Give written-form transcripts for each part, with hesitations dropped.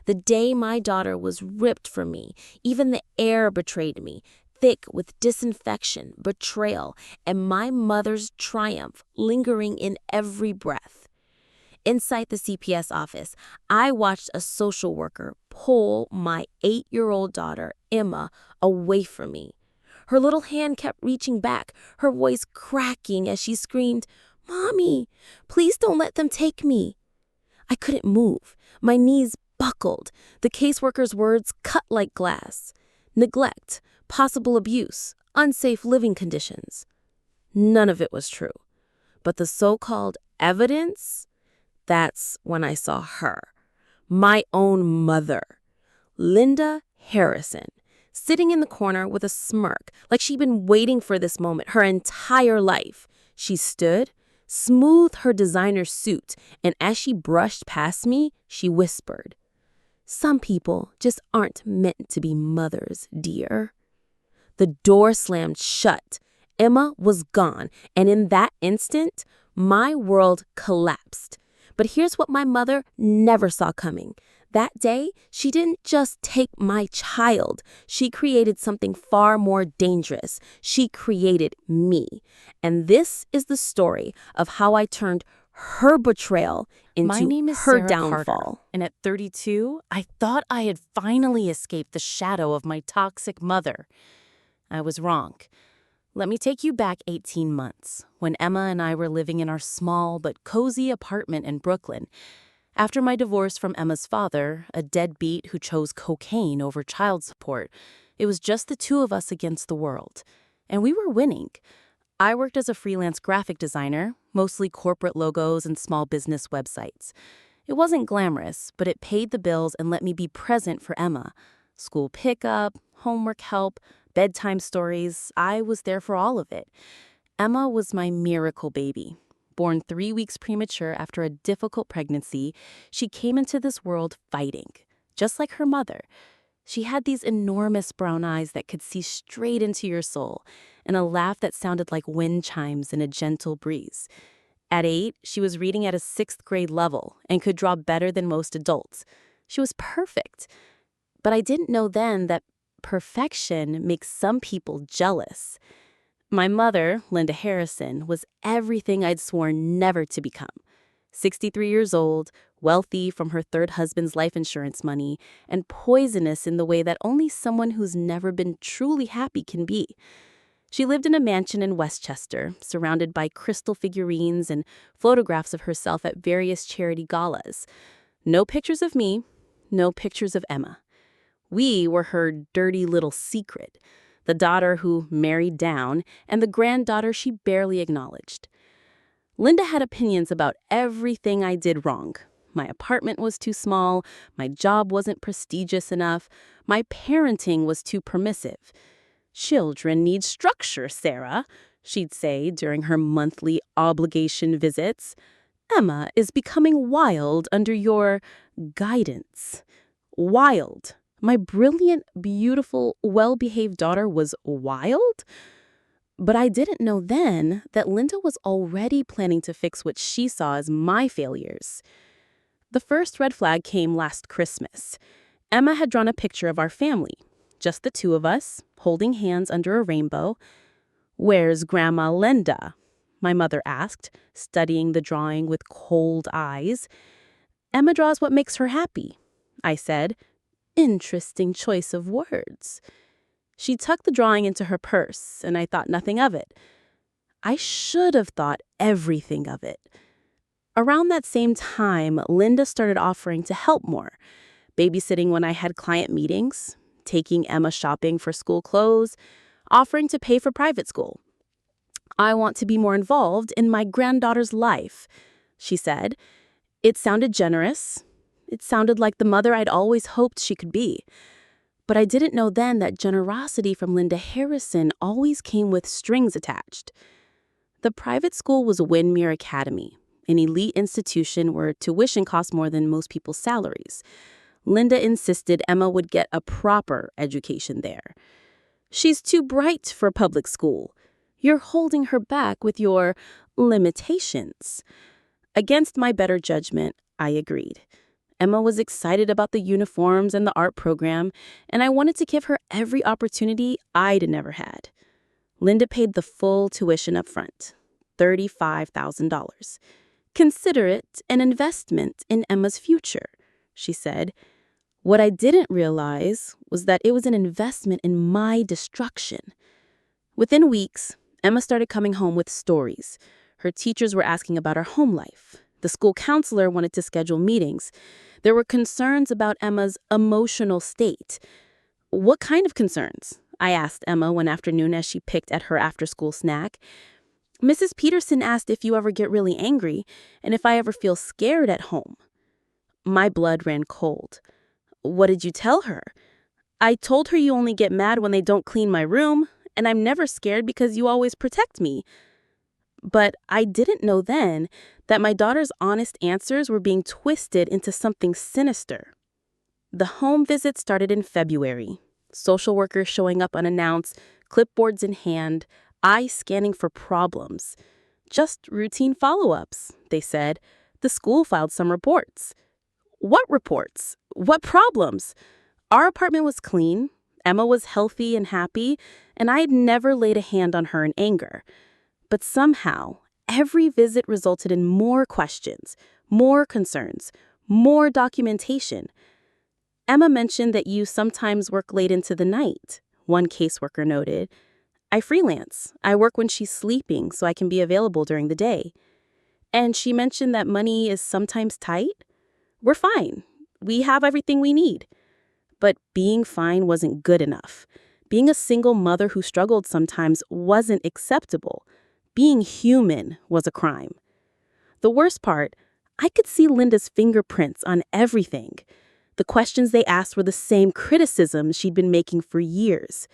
The day my daughter was ripped from me, even the air betrayed me, thick with disinfection, betrayal, and my mother's triumph lingering in every breath. Inside the CPS office, I watched a social worker pull my 8-year-old daughter, Emma, away from me. Her little hand kept reaching back, her voice cracking as she screamed, "Mommy, please don't let them take me." I couldn't move. My knees buckled. The caseworker's words cut like glass. Neglect, possible abuse, unsafe living conditions. None of it was true. But the so-called evidence? That's when I saw her. My own mother. Linda Harrison, sitting in the corner with a smirk, like she'd been waiting for this moment her entire life. She stood, smoothed her designer suit, and as she brushed past me, she whispered, "Some people just aren't meant to be mothers, dear." The door slammed shut. Emma was gone, and in that instant, my world collapsed. But here's what my mother never saw coming. That day, she didn't just take my child. She created something far more dangerous. She created me. And this is the story of how I turned her betrayal My into name is her Sarah downfall. Carter, and at 32, I thought I had finally escaped the shadow of my toxic mother. I was wrong. Let me take you back 18 months, when Emma and I were living in our small but cozy apartment in Brooklyn. After my divorce from Emma's father, a deadbeat who chose cocaine over child support, it was just the two of us against the world. And we were winning. I worked as a freelance graphic designer, mostly corporate logos and small business websites. It wasn't glamorous, but it paid the bills and let me be present for Emma. School pickup, homework help, bedtime stories, I was there for all of it. Emma was my miracle baby. Born 3 weeks premature after a difficult pregnancy, she came into this world fighting, just like her mother. She had these enormous brown eyes that could see straight into your soul, and a laugh that sounded like wind chimes in a gentle breeze. At 8, she was reading at a 6th grade level and could draw better than most adults. She was perfect. But I didn't know then that perfection makes some people jealous. My mother, Linda Harrison, was everything I'd sworn never to become. 63 years old, wealthy from her third husband's life insurance money, and poisonous in the way that only someone who's never been truly happy can be. She lived in a mansion in Westchester, surrounded by crystal figurines and photographs of herself at various charity galas. No pictures of me, no pictures of Emma. We were her dirty little secret, the daughter who married down, and the granddaughter she barely acknowledged. Linda had opinions about everything I did wrong. My apartment was too small, my job wasn't prestigious enough, my parenting was too permissive. "Children need structure, Sarah," she'd say during her monthly obligation visits. "Emma is becoming wild under your guidance." Wild. My brilliant, beautiful, well-behaved daughter was wild? But I didn't know then that Linda was already planning to fix what she saw as my failures. The first red flag came last Christmas. Emma had drawn a picture of our family, just the two of us, holding hands under a rainbow. "Where's Grandma Linda?" my mother asked, studying the drawing with cold eyes. "Emma draws what makes her happy," I said. Interesting choice of words. She tucked the drawing into her purse, and I thought nothing of it. I should have thought everything of it. Around that same time, Linda started offering to help more, babysitting when I had client meetings, taking Emma shopping for school clothes, offering to pay for private school. "I want to be more involved in my granddaughter's life," she said. It sounded generous. It sounded like the mother I'd always hoped she could be. But I didn't know then that generosity from Linda Harrison always came with strings attached. The private school was Winmere Academy, an elite institution where tuition cost more than most people's salaries. Linda insisted Emma would get a proper education there. "She's too bright for public school. You're holding her back with your limitations." Against my better judgment, I agreed. Emma was excited about the uniforms and the art program, and I wanted to give her every opportunity I'd never had. Linda paid the full tuition up front, $35,000. Consider it an investment in Emma's future, she said. What I didn't realize was that it was an investment in my destruction. Within weeks, Emma started coming home with stories. Her teachers were asking about her home life. The school counselor wanted to schedule meetings. There were concerns about Emma's emotional state. What kind of concerns? I asked Emma one afternoon as she picked at her after-school snack. Mrs. Peterson asked if you ever get really angry and if I ever feel scared at home. My blood ran cold. What did you tell her? I told her you only get mad when they don't clean my room, and I'm never scared because you always protect me. But I didn't know then that my daughter's honest answers were being twisted into something sinister. The home visit started in February. Social workers showing up unannounced, clipboards in hand, eyes scanning for problems. Just routine follow-ups, they said. The school filed some reports. What reports? What problems? Our apartment was clean, Emma was healthy and happy, and I had never laid a hand on her in anger. But somehow, every visit resulted in more questions, more concerns, more documentation. Emma mentioned that you sometimes work late into the night, one caseworker noted. I freelance. I work when she's sleeping so I can be available during the day. And she mentioned that money is sometimes tight. We're fine. We have everything we need. But being fine wasn't good enough. Being a single mother who struggled sometimes wasn't acceptable. Being human was a crime. The worst part, I could see Linda's fingerprints on everything. The questions they asked were the same criticisms she'd been making for years.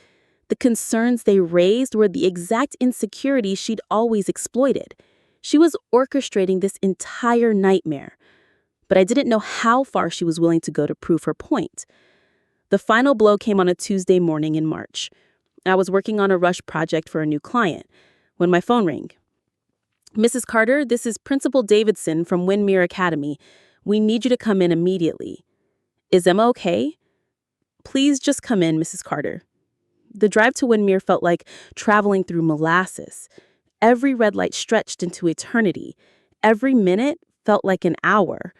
The concerns they raised were the exact insecurities she'd always exploited. She was orchestrating this entire nightmare. But I didn't know how far she was willing to go to prove her point. The final blow came on a Tuesday morning in March. I was working on a rush project for a new client when my phone rang. Mrs. Carter, this is Principal Davidson from Winmere Academy. We need you to come in immediately. Is Emma okay? Please just come in, Mrs. Carter. The drive to Winmere felt like traveling through molasses. Every red light stretched into eternity. Every minute felt like an hour.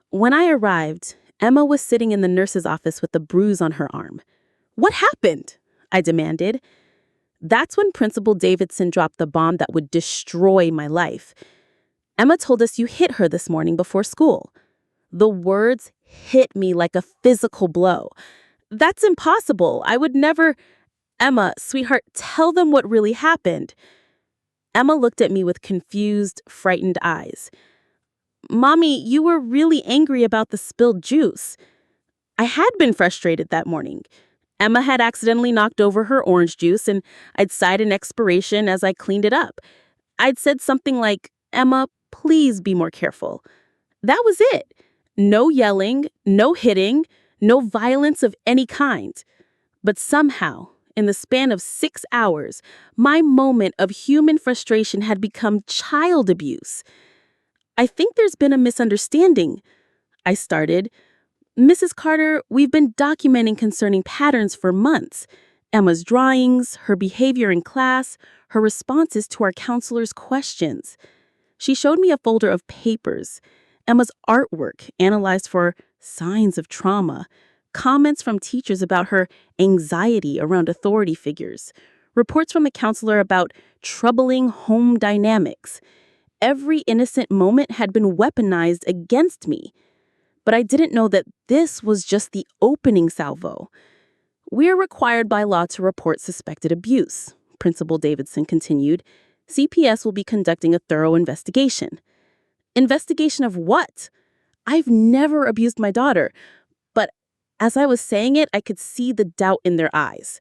When I arrived, Emma was sitting in the nurse's office with a bruise on her arm. What happened? I demanded. That's when Principal Davidson dropped the bomb that would destroy my life. Emma told us you hit her this morning before school. The words hit me like a physical blow. That's impossible. I would never... Emma, sweetheart, tell them what really happened. Emma looked at me with confused, frightened eyes. Mommy, you were really angry about the spilled juice. I had been frustrated that morning. Emma had accidentally knocked over her orange juice, and I'd sighed in expiration as I cleaned it up. I'd said something like, Emma, please be more careful. That was it. No yelling, no hitting, no violence of any kind. But somehow, in the span of 6 hours, my moment of human frustration had become child abuse. I think there's been a misunderstanding, I started. Mrs. Carter, we've been documenting concerning patterns for months. Emma's drawings, her behavior in class, her responses to our counselor's questions. She showed me a folder of papers, Emma's artwork analyzed for signs of trauma, comments from teachers about her anxiety around authority figures, reports from a counselor about troubling home dynamics. Every innocent moment had been weaponized against me. But I didn't know that this was just the opening salvo. We're required by law to report suspected abuse, Principal Davidson continued. CPS will be conducting a thorough investigation. Investigation of what? I've never abused my daughter. But as I was saying it, I could see the doubt in their eyes.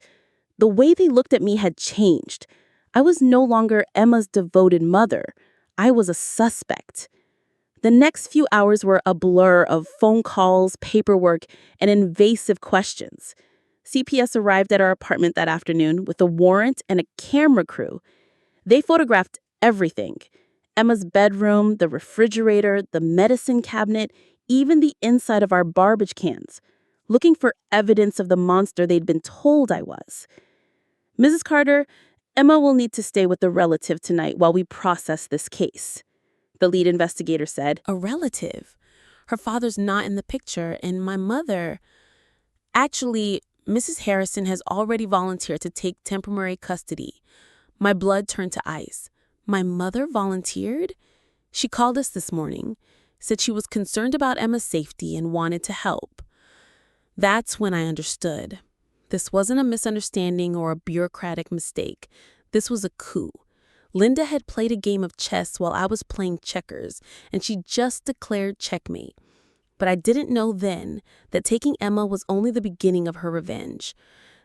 The way they looked at me had changed. I was no longer Emma's devoted mother. I was a suspect. The next few hours were a blur of phone calls, paperwork, and invasive questions. CPS arrived at our apartment that afternoon with a warrant and a camera crew. They photographed everything. Emma's bedroom, the refrigerator, the medicine cabinet, even the inside of our garbage cans, looking for evidence of the monster they'd been told I was. Mrs. Carter, Emma will need to stay with a relative tonight while we process this case, the lead investigator said. A relative? Her father's not in the picture, and my mother... Actually, Mrs. Harrison has already volunteered to take temporary custody. My blood turned to ice. My mother volunteered? She called us this morning, said she was concerned about Emma's safety and wanted to help. That's when I understood. This wasn't a misunderstanding or a bureaucratic mistake. This was a coup. Linda had played a game of chess while I was playing checkers, and she just declared checkmate. But I didn't know then that taking Emma was only the beginning of her revenge.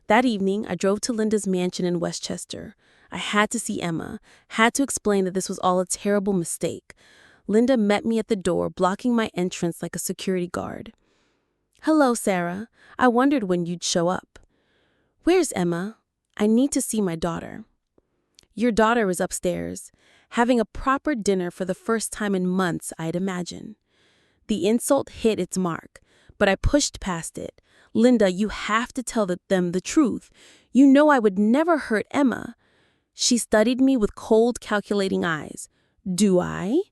That evening, I drove to Linda's mansion in Westchester. I had to see Emma, had to explain that this was all a terrible mistake. Linda met me at the door, blocking my entrance like a security guard. "Hello, Sarah. I wondered when you'd show up." "Where's Emma? I need to see my daughter." "Your daughter is upstairs, having a proper dinner for the first time in months, I'd imagine." The insult hit its mark, but I pushed past it. "Linda, you have to tell them the truth. You know I would never hurt Emma." She studied me with cold, calculating eyes. "Do I?"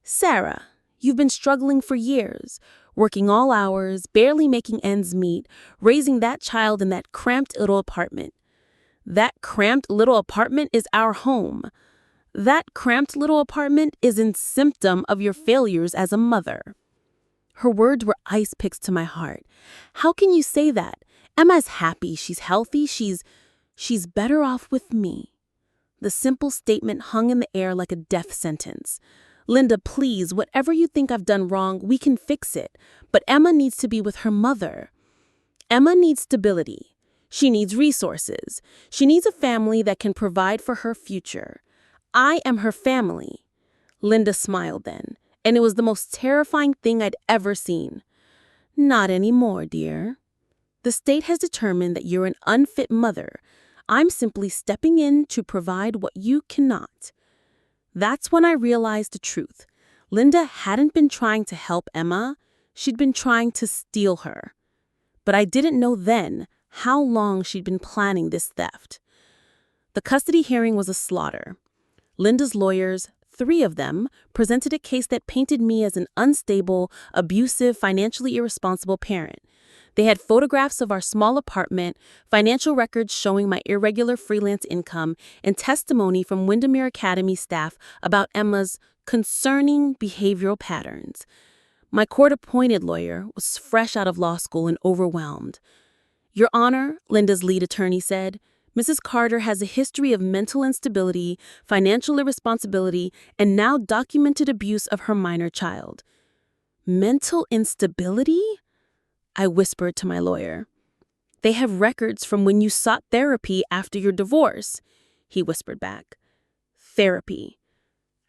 "Sarah, you've been struggling for years, working all hours, barely making ends meet, raising that child in that cramped little apartment." "That cramped little apartment is our home." "That cramped little apartment is a symptom of your failures as a mother." Her words were ice picks to my heart. "How can you say that? Emma's happy, she's healthy, she's better off with me." The simple statement hung in the air like a death sentence. "Linda, please, whatever you think I've done wrong, we can fix it. But Emma needs to be with her mother. Emma needs stability. She needs resources. She needs a family that can provide for her future. I am her family." Linda smiled then, and it was the most terrifying thing I'd ever seen. "Not anymore, dear. The state has determined that you're an unfit mother. I'm simply stepping in to provide what you cannot." That's when I realized the truth. Linda hadn't been trying to help Emma. She'd been trying to steal her. But I didn't know then how long she'd been planning this theft. The custody hearing was a slaughter. Linda's lawyers, 3 of them, presented a case that painted me as an unstable, abusive, financially irresponsible parent. They had photographs of our small apartment, financial records showing my irregular freelance income, and testimony from Windermere Academy staff about Emma's concerning behavioral patterns. My court-appointed lawyer was fresh out of law school and overwhelmed. "Your Honor," Linda's lead attorney said, "Mrs. Carter has a history of mental instability, financial irresponsibility, and now documented abuse of her minor child." "Mental instability?" I whispered to my lawyer. "They have records from when you sought therapy after your divorce," he whispered back. Therapy.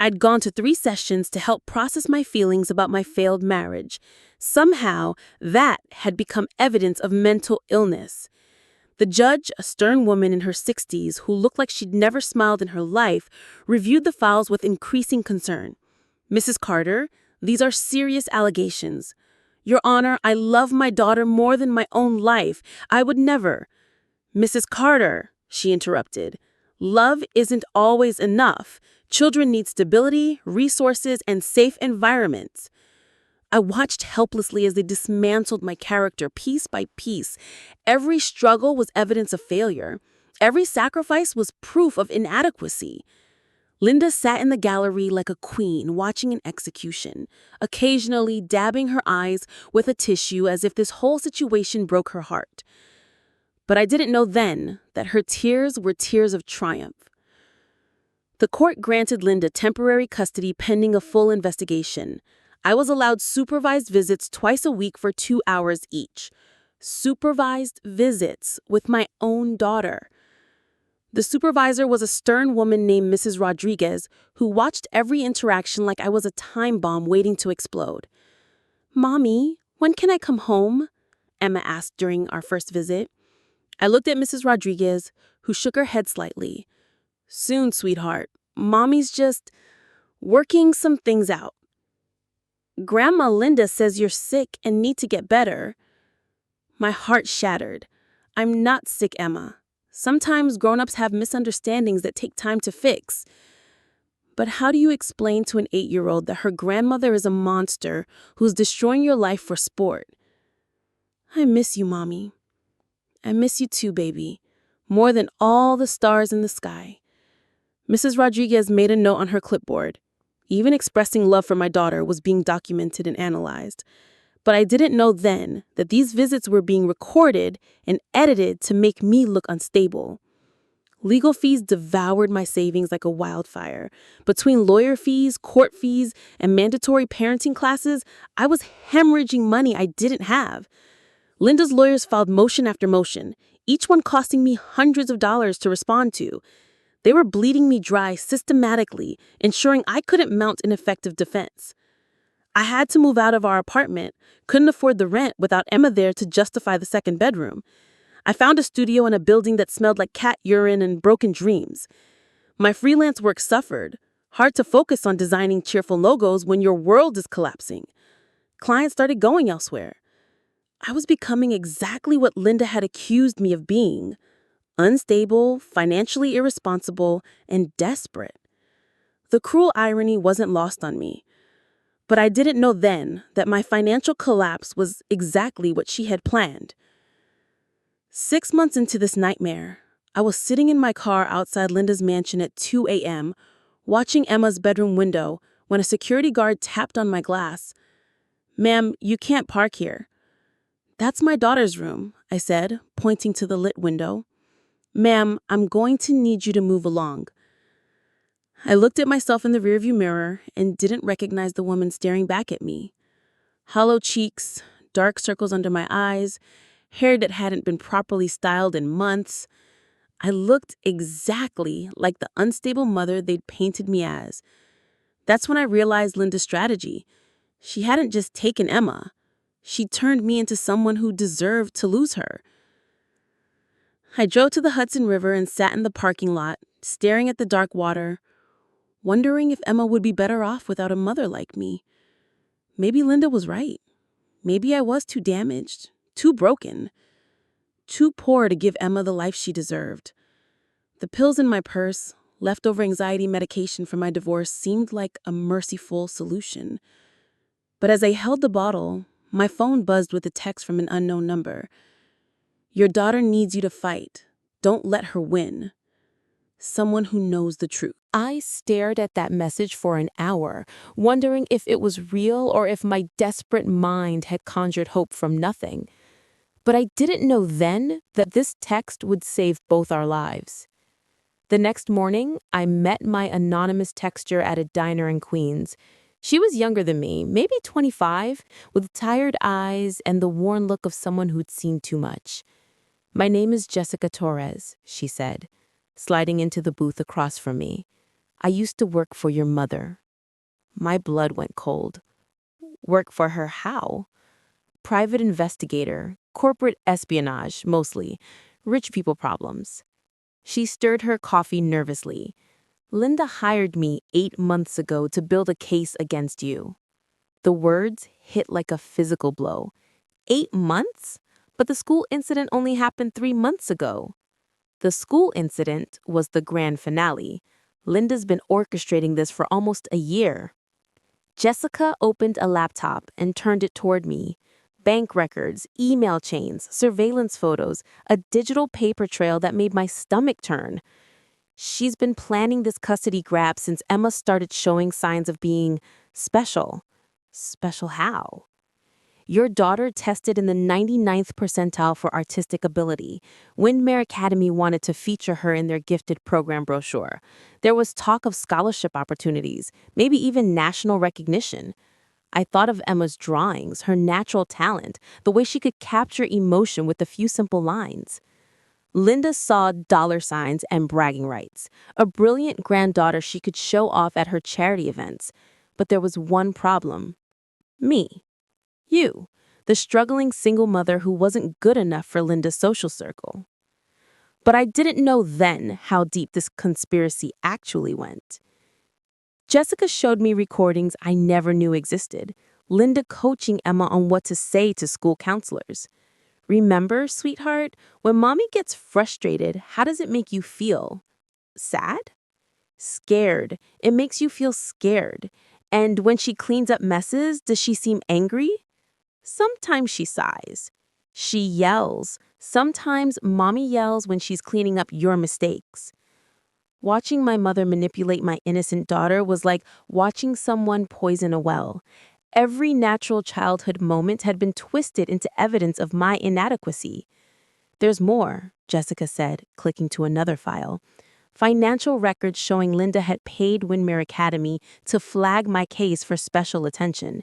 I'd gone to 3 sessions to help process my feelings about my failed marriage. Somehow, that had become evidence of mental illness. The judge, a stern woman in her 60s who looked like she'd never smiled in her life, reviewed the files with increasing concern. "Mrs. Carter, these are serious allegations." "Your Honor, I love my daughter more than my own life. I would never." "Mrs. Carter," she interrupted, "love isn't always enough. Children need stability, resources, and safe environments." I watched helplessly as they dismantled my character piece by piece. Every struggle was evidence of failure. Every sacrifice was proof of inadequacy. Linda sat in the gallery like a queen watching an execution, occasionally dabbing her eyes with a tissue as if this whole situation broke her heart. But I didn't know then that her tears were tears of triumph. The court granted Linda temporary custody pending a full investigation. I was allowed supervised visits twice a week for 2 hours each. Supervised visits with my own daughter. The supervisor was a stern woman named Mrs. Rodriguez, who watched every interaction like I was a time bomb waiting to explode. "Mommy, when can I come home?" Emma asked during our first visit. I looked at Mrs. Rodriguez, who shook her head slightly. "Soon, sweetheart. Mommy's just working some things out." Grandma Linda says you're sick and need to get better. My heart shattered. I'm not sick, Emma. Sometimes grown-ups have misunderstandings that take time to fix. But how do you explain to an 8-year-old that her grandmother is a monster who's destroying your life for sport? I miss you, Mommy. I miss you too, baby. More than all the stars in the sky. Mrs. Rodriguez made a note on her clipboard. Even expressing love for my daughter was being documented and analyzed. But I didn't know then that these visits were being recorded and edited to make me look unstable. Legal fees devoured my savings like a wildfire. Between lawyer fees, court fees, and mandatory parenting classes, I was hemorrhaging money I didn't have. Linda's lawyers filed motion after motion, each one costing me hundreds of dollars to respond to. They were bleeding me dry systematically, ensuring I couldn't mount an effective defense. I had to move out of our apartment, couldn't afford the rent without Emma there to justify the second bedroom. I found a studio in a building that smelled like cat urine and broken dreams. My freelance work suffered. Hard to focus on designing cheerful logos when your world is collapsing. Clients started going elsewhere. I was becoming exactly what Linda had accused me of being: unstable, financially irresponsible, and desperate. The cruel irony wasn't lost on me. But I didn't know then that my financial collapse was exactly what she had planned. 6 months into this nightmare, I was sitting in my car outside Linda's mansion at 2 a.m., watching Emma's bedroom window when a security guard tapped on my glass. "Ma'am, you can't park here." "That's my daughter's room," I said, pointing to the lit window. "Ma'am, I'm going to need you to move along." I looked at myself in the rearview mirror and didn't recognize the woman staring back at me. Hollow cheeks, dark circles under my eyes, hair that hadn't been properly styled in months. I looked exactly like the unstable mother they'd painted me as. That's when I realized Linda's strategy. She hadn't just taken Emma. She turned me into someone who deserved to lose her. I drove to the Hudson River and sat in the parking lot, staring at the dark water, wondering if Emma would be better off without a mother like me. Maybe Linda was right. Maybe I was too damaged, too broken, too poor to give Emma the life she deserved. The pills in my purse, leftover anxiety medication from my divorce, seemed like a merciful solution. But as I held the bottle, my phone buzzed with a text from an unknown number. "Your daughter needs you to fight. Don't let her win. Someone who knows the truth." I stared at that message for an hour, wondering if it was real or if my desperate mind had conjured hope from nothing. But I didn't know then that this text would save both our lives. The next morning, I met my anonymous texter at a diner in Queens. She was younger than me, maybe 25, with tired eyes and the worn look of someone who'd seen too much. "My name is Jessica Torres," she said, sliding into the booth across from me. "I used to work for your mother." My blood went cold. Work for her how? Private investigator, corporate espionage, mostly, rich people problems. She stirred her coffee nervously. "Linda hired me 8 months ago to build a case against you." The words hit like a physical blow. 8 months? But the school incident only happened 3 months ago. The school incident was the grand finale. Linda's been orchestrating this for almost a year. Jessica opened a laptop and turned it toward me. Bank records, email chains, surveillance photos, a digital paper trail that made my stomach turn. She's been planning this custody grab since Emma started showing signs of being special. Special how? "Your daughter tested in the 99th percentile for artistic ability. Windmere Academy wanted to feature her in their gifted program brochure. There was talk of scholarship opportunities, maybe even national recognition. I thought of Emma's drawings, her natural talent, the way she could capture emotion with a few simple lines. Linda saw dollar signs and bragging rights, a brilliant granddaughter she could show off at her charity events. But there was one problem. Me. You, the struggling single mother who wasn't good enough for Linda's social circle. But I didn't know then how deep this conspiracy actually went. Jessica showed me recordings I never knew existed, Linda coaching Emma on what to say to school counselors. Remember, sweetheart, when mommy gets frustrated, how does it make you feel? Sad? Scared. It makes you feel scared. And when she cleans up messes, does she seem angry? Sometimes she sighs. She yells. Sometimes mommy yells when she's cleaning up your mistakes. Watching my mother manipulate my innocent daughter was like watching someone poison a well. Every natural childhood moment had been twisted into evidence of my inadequacy. There's more, Jessica said, clicking to another file. Financial records showing Linda had paid Winmere Academy to flag my case for special attention.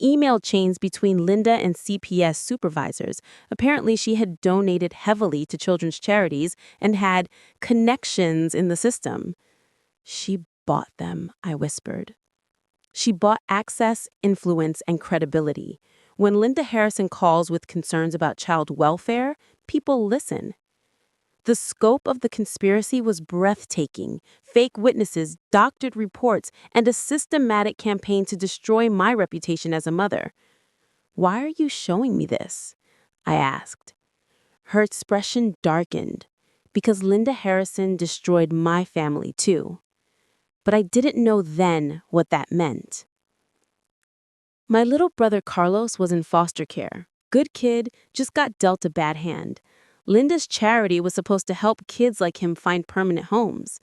Email chains between Linda and CPS supervisors. Apparently, she had donated heavily to children's charities and had connections in the system. She bought them, I whispered. She bought access, influence, and credibility. When Linda Harrison calls with concerns about child welfare, people listen. The scope of the conspiracy was breathtaking: fake witnesses, doctored reports, and a systematic campaign to destroy my reputation as a mother. "Why are you showing me this?" I asked. Her expression darkened. Because Linda Harrison destroyed my family too. But I didn't know then what that meant. My little brother Carlos was in foster care. Good kid, just got dealt a bad hand. Linda's charity was supposed to help kids like him find permanent homes.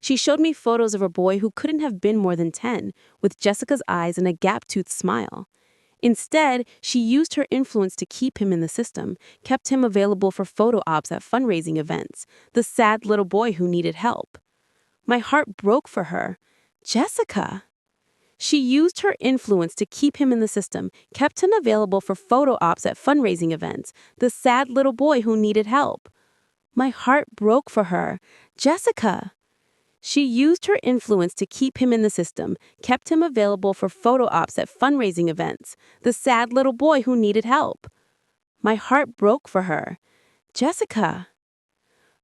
She showed me photos of a boy who couldn't have been more than 10, with Jessica's eyes and a gap-toothed smile. Instead, she used her influence to keep him in the system, kept him available for photo ops at fundraising events, the sad little boy who needed help. My heart broke for her. Jessica! She used her influence to keep him in the system, kept him available for photo ops at fundraising events, the sad little boy who needed help. My heart broke for her. Jessica! She used her influence to keep him in the system, kept him available for photo ops at fundraising events, the sad little boy who needed help. My heart broke for her. Jessica!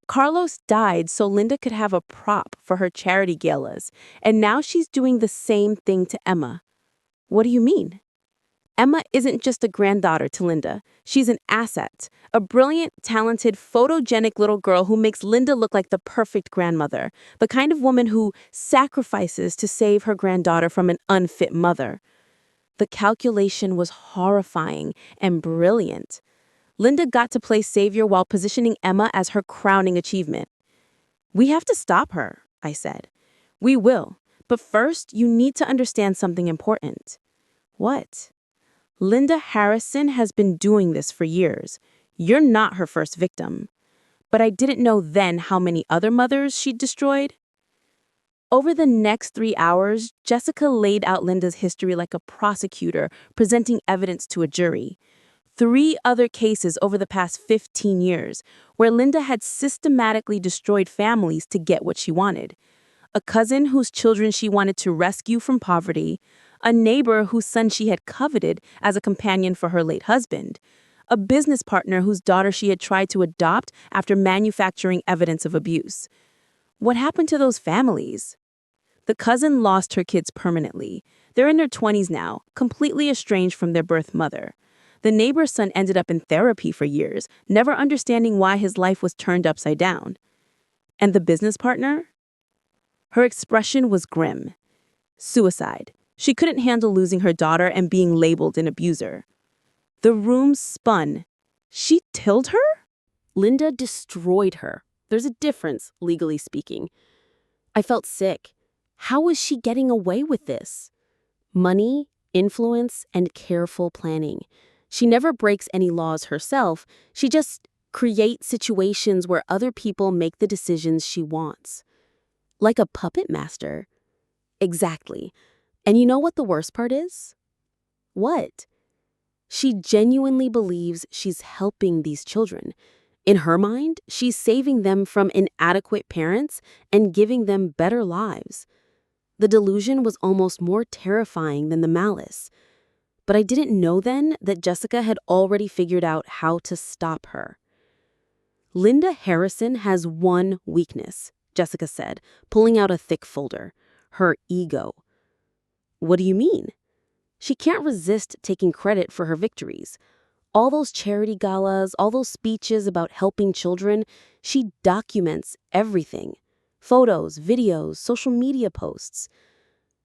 Carlos died so Linda could have a prop for her charity galas, and now she's doing the same thing to Emma. What do you mean? Emma isn't just a granddaughter to Linda. She's an asset, a brilliant, talented, photogenic little girl who makes Linda look like the perfect grandmother, the kind of woman who sacrifices to save her granddaughter from an unfit mother. The calculation was horrifying and brilliant. Linda got to play savior while positioning Emma as her crowning achievement. "We have to stop her," I said. "We will, but first you need to understand something important." "What?" "Linda Harrison has been doing this for years. You're not her first victim." But I didn't know then how many other mothers she'd destroyed. Over the next 3 hours, Jessica laid out Linda's history like a prosecutor presenting evidence to a jury. 3 other cases over the past 15 years, where Linda had systematically destroyed families to get what she wanted. A cousin whose children she wanted to rescue from poverty, a neighbor whose son she had coveted as a companion for her late husband, a business partner whose daughter she had tried to adopt after manufacturing evidence of abuse. What happened to those families? The cousin lost her kids permanently. They're in their 20s now, completely estranged from their birth mother. The neighbor's son ended up in therapy for years, never understanding why his life was turned upside down. And the business partner? Her expression was grim. Suicide. She couldn't handle losing her daughter and being labeled an abuser. The room spun. She killed her? Linda destroyed her. There's a difference, legally speaking. I felt sick. How was she getting away with this? Money, influence, and careful planning. She never breaks any laws herself. She just creates situations where other people make the decisions she wants. Like a puppet master. Exactly. And you know what the worst part is? What? She genuinely believes she's helping these children. In her mind, she's saving them from inadequate parents and giving them better lives. The delusion was almost more terrifying than the malice. But I didn't know then that Jessica had already figured out how to stop her. "Linda Harrison has one weakness," Jessica said, pulling out a thick folder. "Her ego." "What do you mean?" She can't resist taking credit for her victories. All those charity galas, all those speeches about helping children, she documents everything. Photos, videos, social media posts.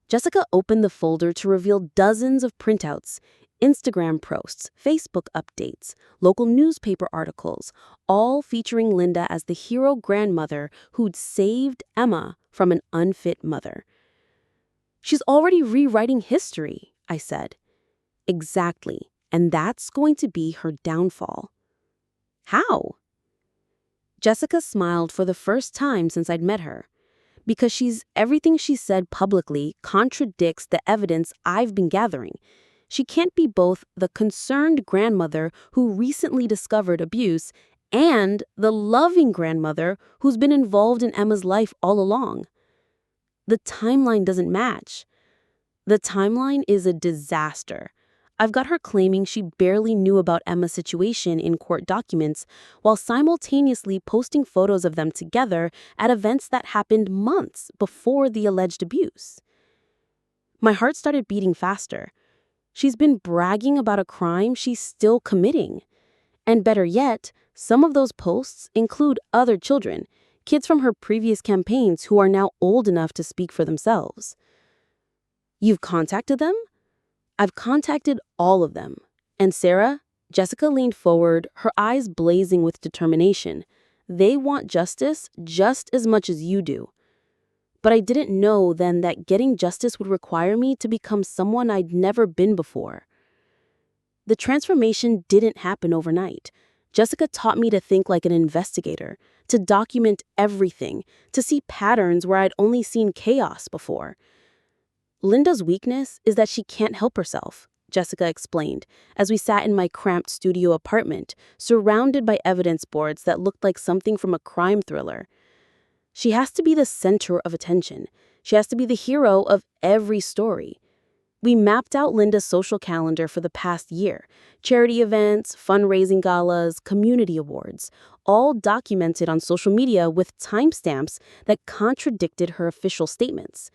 Jessica opened the folder to reveal dozens of printouts, Instagram posts, Facebook updates, local newspaper articles, all featuring Linda as the hero grandmother who'd saved Emma from an unfit mother. She's already rewriting history, I said. Exactly, and that's going to be her downfall. How? Jessica smiled for the first time since I'd met her. Because everything she said publicly contradicts the evidence I've been gathering. She can't be both the concerned grandmother who recently discovered abuse and the loving grandmother who's been involved in Emma's life all along. The timeline doesn't match. The timeline is a disaster. I've got her claiming she barely knew about Emma's situation in court documents while simultaneously posting photos of them together at events that happened months before the alleged abuse. My heart started beating faster. She's been bragging about a crime she's still committing. And better yet, some of those posts include other children, kids from her previous campaigns who are now old enough to speak for themselves. You've contacted them? I've contacted all of them. And Sarah, Jessica leaned forward, her eyes blazing with determination. They want justice just as much as you do. But I didn't know then that getting justice would require me to become someone I'd never been before. The transformation didn't happen overnight. Jessica taught me to think like an investigator, to document everything, to see patterns where I'd only seen chaos before. Linda's weakness is that she can't help herself, Jessica explained, as we sat in my cramped studio apartment, surrounded by evidence boards that looked like something from a crime thriller. She has to be the center of attention. She has to be the hero of every story. We mapped out Linda's social calendar for the past year. Charity events, fundraising galas, community awards, all documented on social media with timestamps that contradicted her official statements.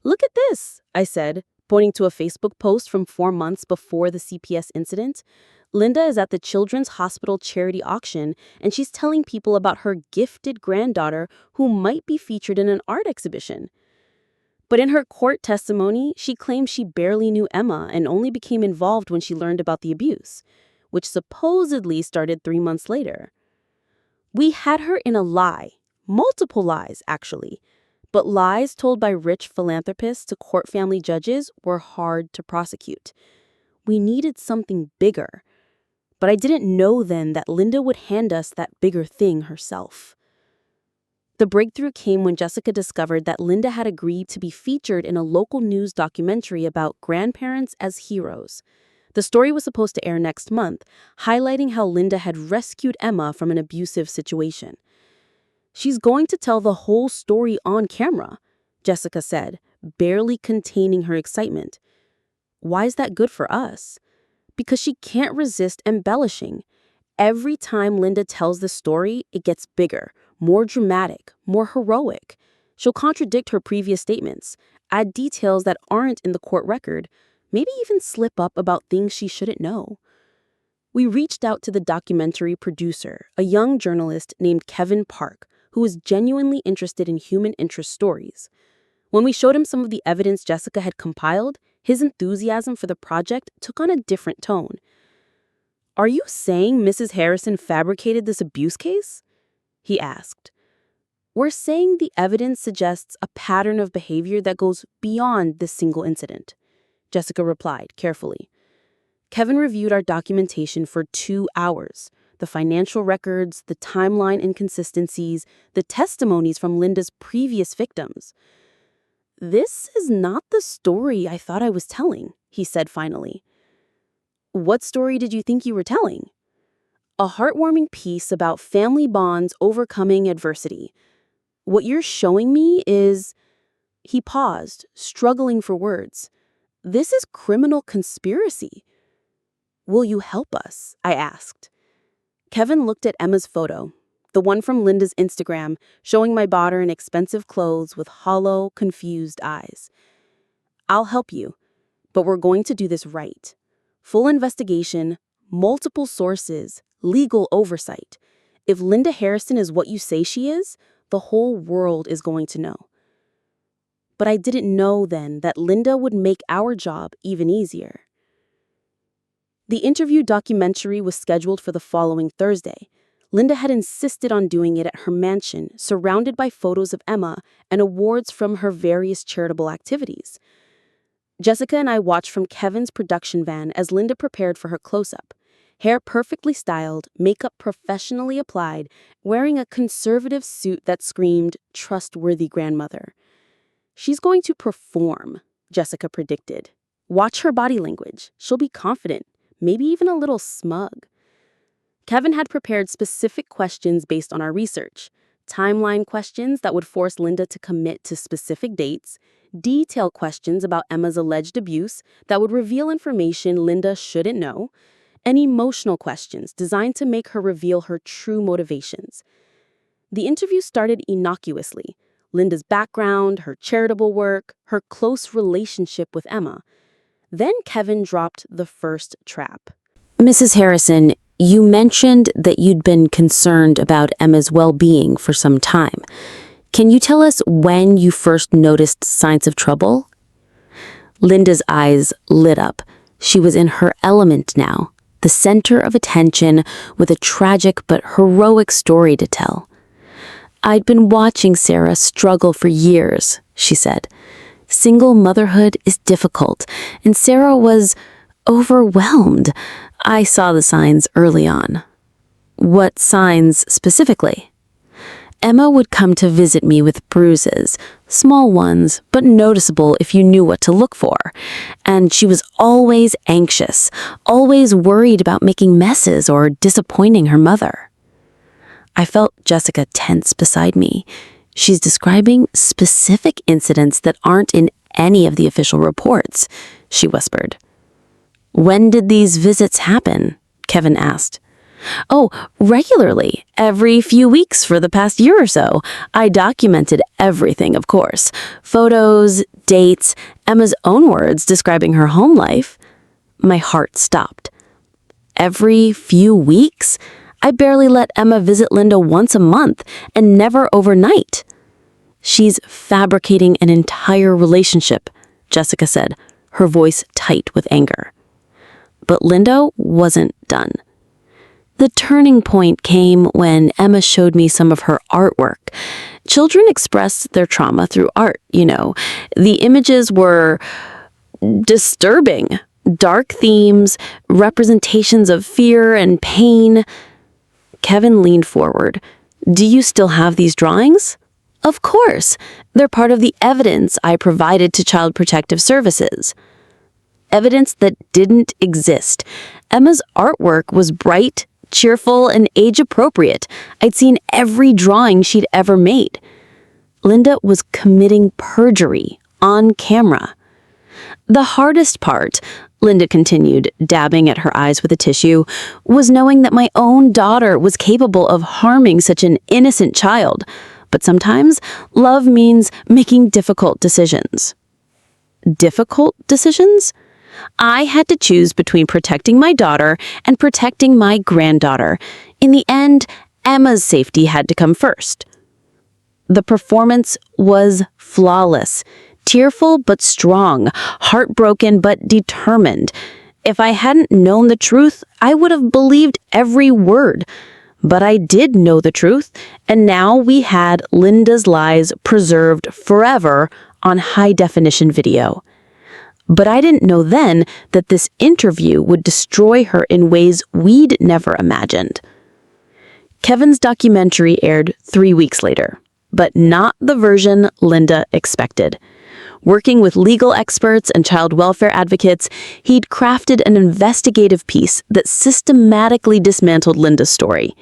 "Look at this," I said, pointing to a Facebook post from 4 months before the CPS incident. Linda is at the Children's Hospital charity auction, and she's telling people about her gifted granddaughter who might be featured in an art exhibition. But in her court testimony, she claims she barely knew Emma and only became involved when she learned about the abuse, which supposedly started 3 months later. We had her in a lie, multiple lies, actually. But lies told by rich philanthropists to court family judges were hard to prosecute. We needed something bigger. But I didn't know then that Linda would hand us that bigger thing herself. The breakthrough came when Jessica discovered that Linda had agreed to be featured in a local news documentary about grandparents as heroes. The story was supposed to air next month, highlighting how Linda had rescued Emma from an abusive situation. "She's going to tell the whole story on camera," Jessica said, barely containing her excitement. Why is that good for us? Because she can't resist embellishing. Every time Linda tells the story, it gets bigger, more dramatic, more heroic. She'll contradict her previous statements, add details that aren't in the court record, maybe even slip up about things she shouldn't know. We reached out to the documentary producer, a young journalist named Kevin Park, who was genuinely interested in human interest stories. When we showed him some of the evidence Jessica had compiled, his enthusiasm for the project took on a different tone. "Are you saying Mrs. Harrison fabricated this abuse case?" he asked. "We're saying the evidence suggests a pattern of behavior that goes beyond this single incident," Jessica replied carefully. Kevin reviewed our documentation for 2 hours. The financial records, the timeline inconsistencies, the testimonies from Linda's previous victims. "This is not the story I thought I was telling," he said finally. "What story did you think you were telling?" "A heartwarming piece about family bonds overcoming adversity. What you're showing me is..." He paused, struggling for words. "This is criminal conspiracy." "Will you help us?" I asked. Kevin looked at Emma's photo, the one from Linda's Instagram, showing my daughter in expensive clothes with hollow, confused eyes. "I'll help you. but we're going to do this right. Full investigation, multiple sources, legal oversight. If Linda Harrison is what you say she is, the whole world is going to know. But I didn't know then that Linda would make our job even easier. The interview documentary was scheduled for the following Thursday. Linda had insisted on doing it at her mansion, surrounded by photos of Emma and awards from her various charitable activities. Jessica and I watched from Kevin's production van as Linda prepared for her close-up. Hair perfectly styled, makeup professionally applied, wearing a conservative suit that screamed, "Trustworthy grandmother." She's going to perform, Jessica predicted. Watch her body language. She'll be confident, maybe even a little smug. Kevin had prepared specific questions based on our research. Timeline questions that would force Linda to commit to specific dates, detailed questions about Emma's alleged abuse that would reveal information Linda shouldn't know, and emotional questions designed to make her reveal her true motivations. The interview started innocuously. Linda's background, her charitable work, her close relationship with Emma. Then Kevin dropped the first trap. Mrs. Harrison, you mentioned that you'd been concerned about Emma's well-being for some time. Can you tell us when you first noticed signs of trouble? Linda's eyes lit up. She was in her element now, the center of attention with a tragic but heroic story to tell. I'd been watching Sarah struggle for years, she said. Single motherhood is difficult, and Sarah was overwhelmed. I saw the signs early on. What signs specifically? Emma would come to visit me with bruises, small ones, but noticeable if you knew what to look for. And she was always anxious, always worried about making messes or disappointing her mother. I felt Jessica tense beside me. She's describing specific incidents that aren't in any of the official reports, she whispered. When did these visits happen? Kevin asked. Oh, regularly, every few weeks for the past year or so. I documented everything, of course. Photos, dates, Emma's own words describing her home life. My heart stopped. Every few weeks? I barely let Emma visit Linda once a month, and never overnight. She's fabricating an entire relationship, Jessica said, her voice tight with anger. But Linda wasn't done. The turning point came when Emma showed me some of her artwork. Children express their trauma through art, you know. The images were disturbing. Dark themes, representations of fear and pain. Kevin leaned forward. Do you still have these drawings? Of course. They're part of the evidence I provided to Child Protective Services. Evidence that didn't exist. Emma's artwork was bright, cheerful, and age-appropriate. I'd seen every drawing she'd ever made. Linda was committing perjury on camera. The hardest part, Linda continued, dabbing at her eyes with a tissue, was knowing that my own daughter was capable of harming such an innocent child. But sometimes, love means making difficult decisions. Difficult decisions? I had to choose between protecting my daughter and protecting my granddaughter. In the end, Emma's safety had to come first. The performance was flawless, tearful but strong, heartbroken but determined. If I hadn't known the truth, I would have believed every word. But I did know the truth, and now we had Linda's lies preserved forever on high-definition video. But I didn't know then that this interview would destroy her in ways we'd never imagined. Kevin's documentary aired 3 weeks later, but not the version Linda expected. Working with legal experts and child welfare advocates, he'd crafted an investigative piece that systematically dismantled Linda's story.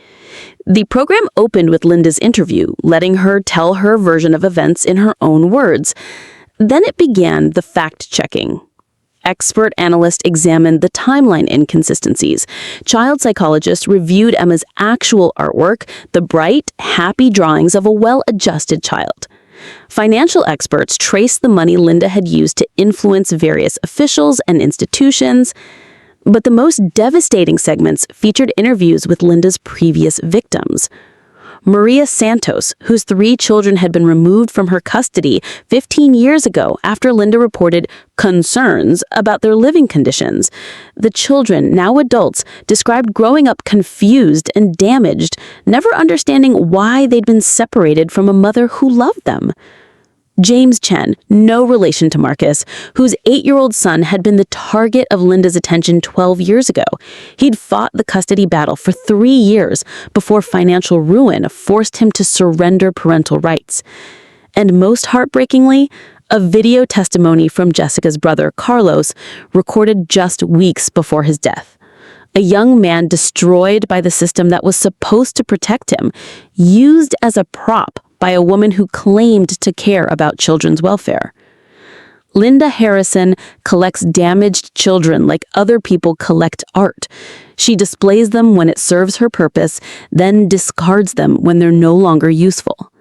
The program opened with Linda's interview, letting her tell her version of events in her own words. Then it began the fact-checking. Expert analysts examined the timeline inconsistencies. Child psychologists reviewed Emma's actual artwork, the bright, happy drawings of a well-adjusted child. Financial experts traced the money Linda had used to influence various officials and institutions, but the most devastating segments featured interviews with Linda's previous victims. Maria Santos, whose 3 children had been removed from her custody 15 years ago after Linda reported concerns about their living conditions. The children, now adults, described growing up confused and damaged, never understanding why they'd been separated from a mother who loved them. James Chen, no relation to Marcus, whose 8-year-old son had been the target of Linda's attention 12 years ago. He'd fought the custody battle for 3 years before financial ruin forced him to surrender parental rights. And most heartbreakingly, a video testimony from Jessica's brother, Carlos, recorded just weeks before his death. A young man destroyed by the system that was supposed to protect him, used as a prop by a woman who claimed to care about children's welfare. Linda Harrison collects damaged children like other people collect art. She displays them when it serves her purpose, then discards them when they're no longer useful.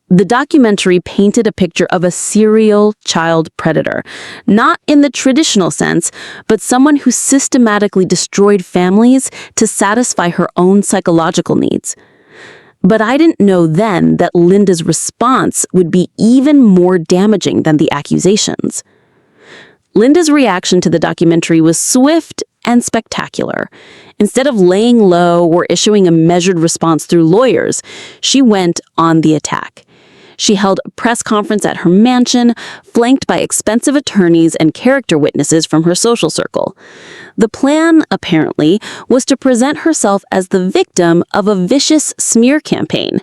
The documentary painted a picture of a serial child predator, not in the traditional sense, but someone who systematically destroyed families to satisfy her own psychological needs. But I didn't know then that Linda's response would be even more damaging than the accusations. Linda's reaction to the documentary was swift and spectacular. Instead of laying low or issuing a measured response through lawyers, she went on the attack. She held a press conference at her mansion, flanked by expensive attorneys and character witnesses from her social circle. The plan, apparently, was to present herself as the victim of a vicious smear campaign.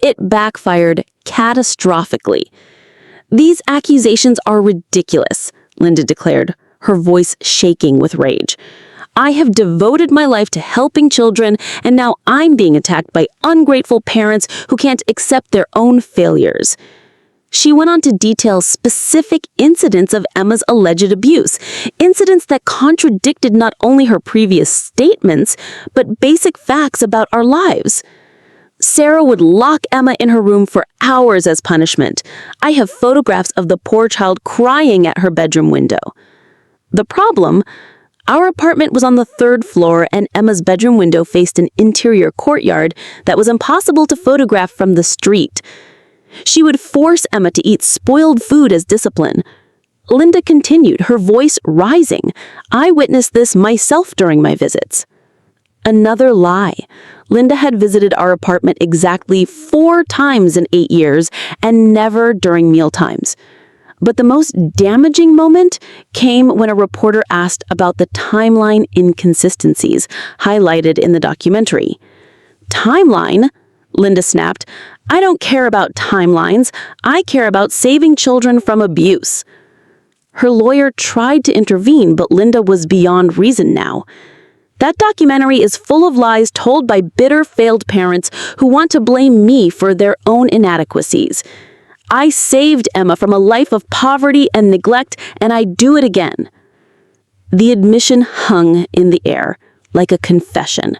It backfired catastrophically. "These accusations are ridiculous," Linda declared, her voice shaking with rage. "I have devoted my life to helping children, and now I'm being attacked by ungrateful parents who can't accept their own failures." She went on to detail specific incidents of Emma's alleged abuse, incidents that contradicted not only her previous statements, but basic facts about our lives. "Sarah would lock Emma in her room for hours as punishment. I have photographs of the poor child crying at her bedroom window." The problem? Our apartment was on the 3rd floor, and Emma's bedroom window faced an interior courtyard that was impossible to photograph from the street. She would force Emma to eat spoiled food as discipline. Linda continued, her voice rising. "I witnessed this myself during my visits." Another lie. Linda had visited our apartment exactly 4 times in 8 years, and never during mealtimes. But the most damaging moment came when a reporter asked about the timeline inconsistencies highlighted in the documentary. "Timeline?" Linda snapped. "I don't care about timelines. I care about saving children from abuse." Her lawyer tried to intervene, but Linda was beyond reason now. "That documentary is full of lies told by bitter, failed parents who want to blame me for their own inadequacies. I saved Emma from a life of poverty and neglect, and I'd do it again." The admission hung in the air, like a confession.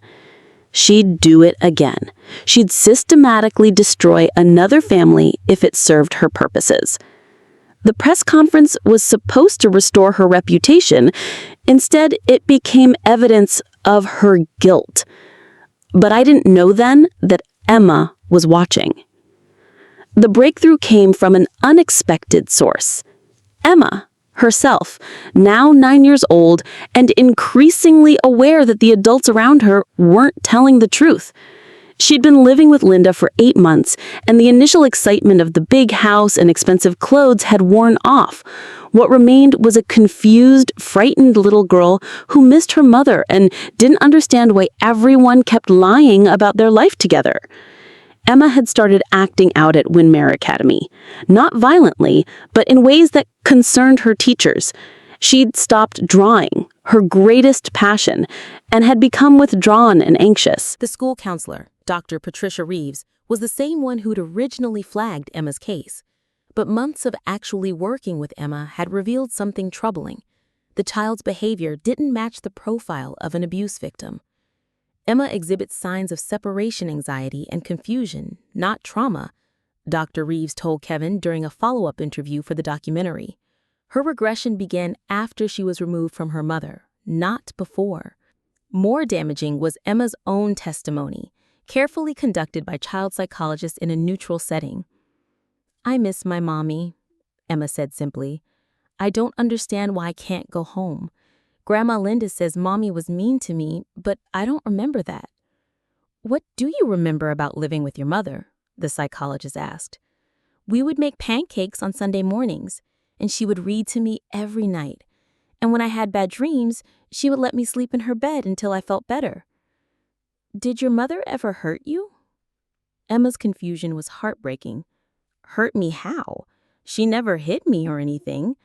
She'd do it again. She'd systematically destroy another family if it served her purposes. The press conference was supposed to restore her reputation. Instead, it became evidence of her guilt. But I didn't know then that Emma was watching. The breakthrough came from an unexpected source. Emma herself, now 9 years old and increasingly aware that the adults around her weren't telling the truth. She'd been living with Linda for 8 months, and the initial excitement of the big house and expensive clothes had worn off. What remained was a confused, frightened little girl who missed her mother and didn't understand why everyone kept lying about their life together. Emma had started acting out at Winmare Academy, not violently, but in ways that concerned her teachers. She'd stopped drawing, her greatest passion, and had become withdrawn and anxious. The school counselor, Dr. Patricia Reeves, was the same one who'd originally flagged Emma's case. But months of actually working with Emma had revealed something troubling. The child's behavior didn't match the profile of an abuse victim. Emma exhibits signs of separation anxiety and confusion, not trauma. Dr. Reeves told Kevin during a follow-up interview for the documentary. Her regression began after she was removed from her mother, not before. More damaging was Emma's own testimony, carefully conducted by child psychologists in a neutral setting. "I miss my mommy," Emma said simply. "I don't understand why I can't go home. Grandma Linda says mommy was mean to me, but I don't remember that." "What do you remember about living with your mother?" the psychologist asked. "We would make pancakes on Sunday mornings, and she would read to me every night. And when I had bad dreams, she would let me sleep in her bed until I felt better." "Did your mother ever hurt you?" Emma's confusion was heartbreaking. "Hurt me how? She never hit me or anything.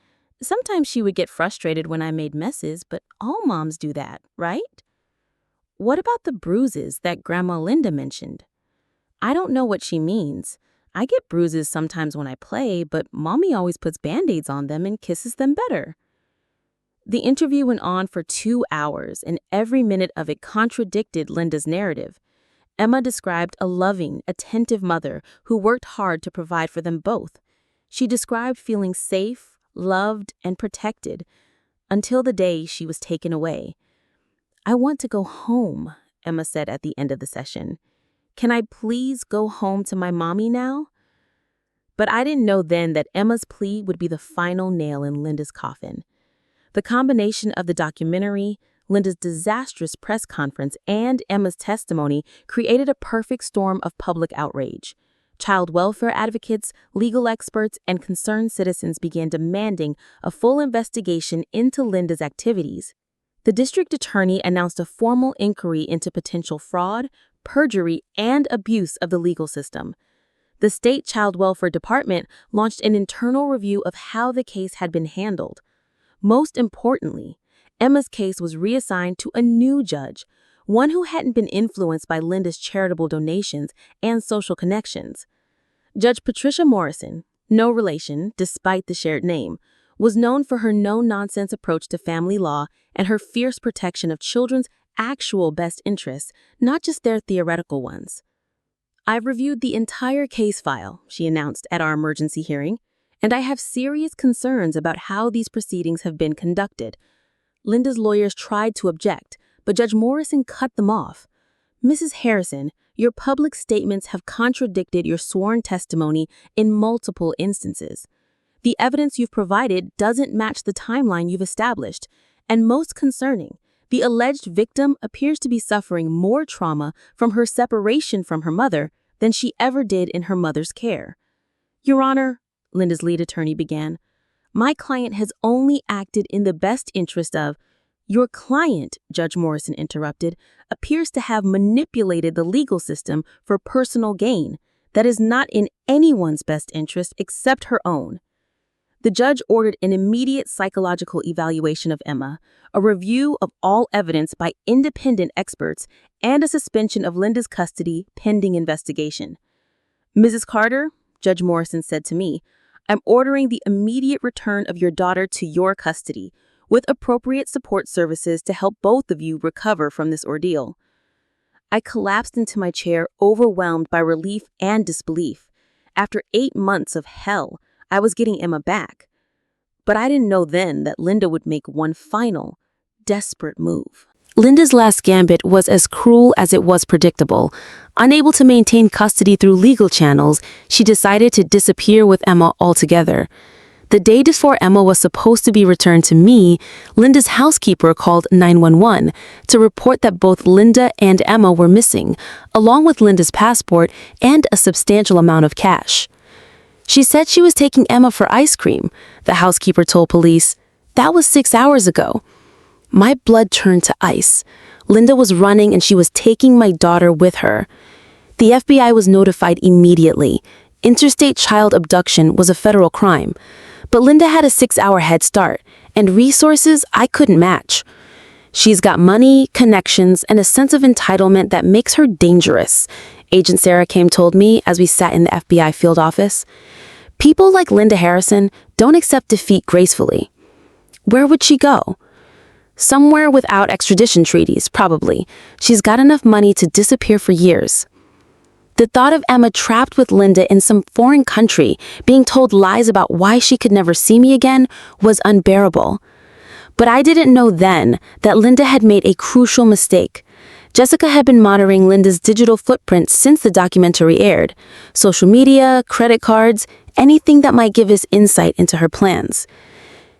Sometimes she would get frustrated when I made messes, but all moms do that, right?" "What about the bruises that Grandma Linda mentioned?" "I don't know what she means. I get bruises sometimes when I play, but Mommy always puts Band-Aids on them and kisses them better." The interview went on for 2 hours, and every minute of it contradicted Linda's narrative. Emma described a loving, attentive mother who worked hard to provide for them both. She described feeling safe, loved, and protected until the day she was taken away. "I want to go home," Emma said at the end of the session. "Can I please go home to my mommy now?" But I didn't know then that Emma's plea would be the final nail in Linda's coffin. The combination of the documentary, Linda's disastrous press conference, and Emma's testimony created a perfect storm of public outrage. Child welfare advocates, legal experts, and concerned citizens began demanding a full investigation into Linda's activities. The district attorney announced a formal inquiry into potential fraud, perjury, and abuse of the legal system. The state child welfare department launched an internal review of how the case had been handled. Most importantly, Emma's case was reassigned to a new judge, one who hadn't been influenced by Linda's charitable donations and social connections. Judge Patricia Morrison, no relation despite the shared name, was known for her no-nonsense approach to family law and her fierce protection of children's actual best interests, not just their theoretical ones. "I've reviewed the entire case file," she announced at our emergency hearing, "and I have serious concerns about how these proceedings have been conducted." Linda's lawyers tried to object, but Judge Morrison cut them off. "Mrs. Harrison, your public statements have contradicted your sworn testimony in multiple instances. The evidence you've provided doesn't match the timeline you've established, and most concerning, the alleged victim appears to be suffering more trauma from her separation from her mother than she ever did in her mother's care." "Your Honor," Linda's lead attorney began, "my client has only acted in the best interest of—" "Your client," Judge Morrison interrupted, "appears to have manipulated the legal system for personal gain that is not in anyone's best interest except her own." The judge ordered an immediate psychological evaluation of Emma, a review of all evidence by independent experts, and a suspension of Linda's custody pending investigation. "Mrs. Carter," Judge Morrison said to me, "I'm ordering the immediate return of your daughter to your custody, with appropriate support services to help both of you recover from this ordeal." I collapsed into my chair, overwhelmed by relief and disbelief. After 8 months of hell, I was getting Emma back. But I didn't know then that Linda would make one final, desperate move. Linda's last gambit was as cruel as it was predictable. Unable to maintain custody through legal channels, she decided to disappear with Emma altogether. The day before Emma was supposed to be returned to me, Linda's housekeeper called 911 to report that both Linda and Emma were missing, along with Linda's passport and a substantial amount of cash. She said she was taking Emma for ice cream, the housekeeper told police. That was 6 hours ago. My blood turned to ice. Linda was running and she was taking my daughter with her. The FBI was notified immediately. Interstate child abduction was a federal crime. But Linda had a 6-hour head start and resources I couldn't match. She's got money, connections, and a sense of entitlement that makes her dangerous, Agent Sarah Kame told me as we sat in the FBI field office. People like Linda Harrison don't accept defeat gracefully. Where would she go? Somewhere without extradition treaties, probably. She's got enough money to disappear for years. The thought of Emma trapped with Linda in some foreign country, being told lies about why she could never see me again, was unbearable. But I didn't know then that Linda had made a crucial mistake. Jessica had been monitoring Linda's digital footprint since the documentary aired. Social media, credit cards, anything that might give us insight into her plans.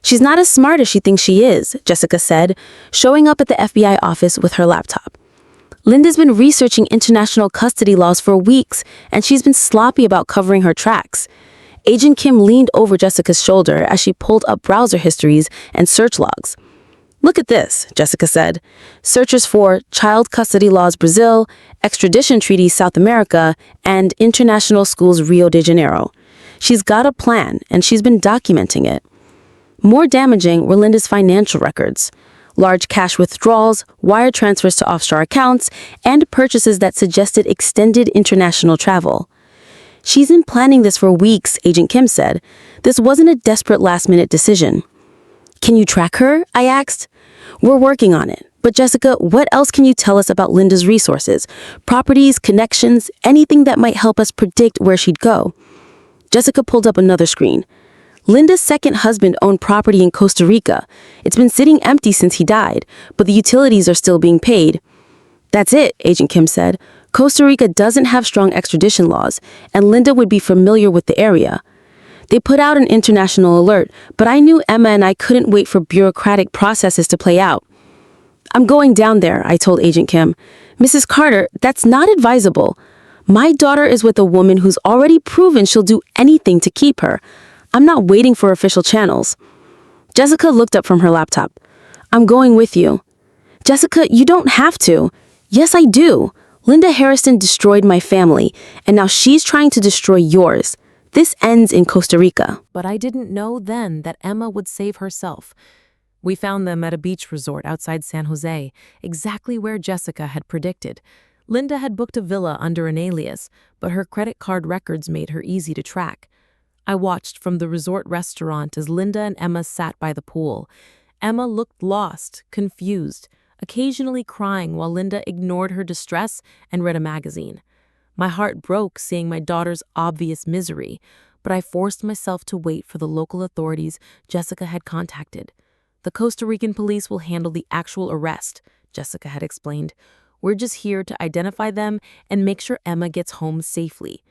"She's not as smart as she thinks she is," Jessica said, showing up at the FBI office with her laptop. "Linda's been researching international custody laws for weeks, and she's been sloppy about covering her tracks." Agent Kim leaned over Jessica's shoulder as she pulled up browser histories and search logs. "Look at this," Jessica said. "Searches for child custody laws Brazil, extradition treaties South America, and international schools Rio de Janeiro. She's got a plan, and she's been documenting it." More damaging were Linda's financial records. Large cash withdrawals, wire transfers to offshore accounts, and purchases that suggested extended international travel. "She's been planning this for weeks," Agent Kim said. "This wasn't a desperate last-minute decision." "Can you track her?" I asked. "We're working on it. But Jessica, what else can you tell us about Linda's resources? Properties, connections, anything that might help us predict where she'd go?" Jessica pulled up another screen. "Linda's second husband owned property in Costa Rica. It's been sitting empty since he died, but the utilities are still being paid." "That's it," Agent Kim said. "Costa Rica doesn't have strong extradition laws, and Linda would be familiar with the area." They put out an international alert, but I knew Emma and I couldn't wait for bureaucratic processes to play out. "I'm going down there," I told Agent Kim. "Mrs. Carter, that's not advisable. My daughter is with a woman who's already proven she'll do anything to keep her. I'm not waiting for official channels." Jessica looked up from her laptop. "I'm going with you." "Jessica, you don't have to." "Yes, I do. Linda Harrison destroyed my family, and now she's trying to destroy yours. This ends in Costa Rica." But I didn't know then that Emma would save herself. We found them at a beach resort outside San Jose, exactly where Jessica had predicted. Linda had booked a villa under an alias, but her credit card records made her easy to track. I watched from the resort restaurant as Linda and Emma sat by the pool. Emma looked lost, confused, occasionally crying while Linda ignored her distress and read a magazine. My heart broke seeing my daughter's obvious misery, but I forced myself to wait for the local authorities Jessica had contacted. "The Costa Rican police will handle the actual arrest," Jessica had explained. "We're just here to identify them and make sure Emma gets home safely."